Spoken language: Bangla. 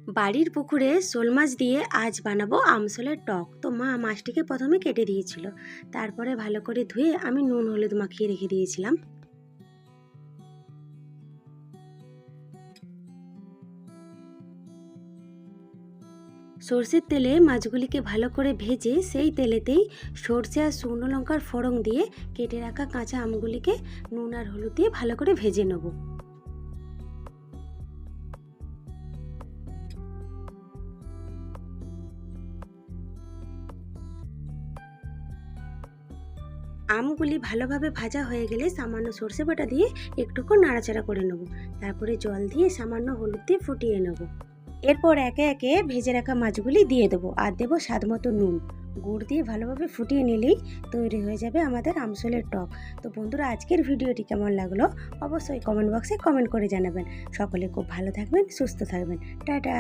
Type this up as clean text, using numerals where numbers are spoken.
বাড়ির পুকুরে শোল মাছ দিয়ে আজ বানাবো আমসলের টক। তো মা মাছটিকে প্রথমে কেটে দিয়েছিল, তারপরে ভালো করে ধুয়ে আমি নুন হলুদ মাখিয়ে রেখে দিয়েছিলাম। সর্ষের তেলে মাছগুলিকে ভালো করে ভেজে সেই তেলেতেই সর্ষে আর শুকনো লঙ্কার ফোড়ন দিয়ে কেটে রাখা কাঁচা আমগুলিকে নুন আর হলুদ দিয়ে ভালো করে ভেজে নেব। আমগুলি ভালোভাবে ভাজা হয়ে গেলে সামান্য সর্ষে বাটা দিয়ে একটুক্ষণ নাড়াচাড়া করে নেব। তারপরে জল দিয়ে সামান্য হলুদ দিয়ে ফুটিয়ে নেব। এরপর একে একে ভেজে রাখা মাছগুলি দিয়ে দেবো আর দেবো স্বাদ মতো নুন। গুড় দিয়ে ভালোভাবে ফুটিয়ে নিলেই তৈরি হয়ে যাবে আমাদের আমসলের টক। তো বন্ধুরা, আজকের ভিডিওটি কেমন লাগলো অবশ্যই কমেন্ট বক্সে কমেন্ট করে জানাবেন। সকলে খুব ভালো থাকবেন, সুস্থ থাকবেন। টাটা।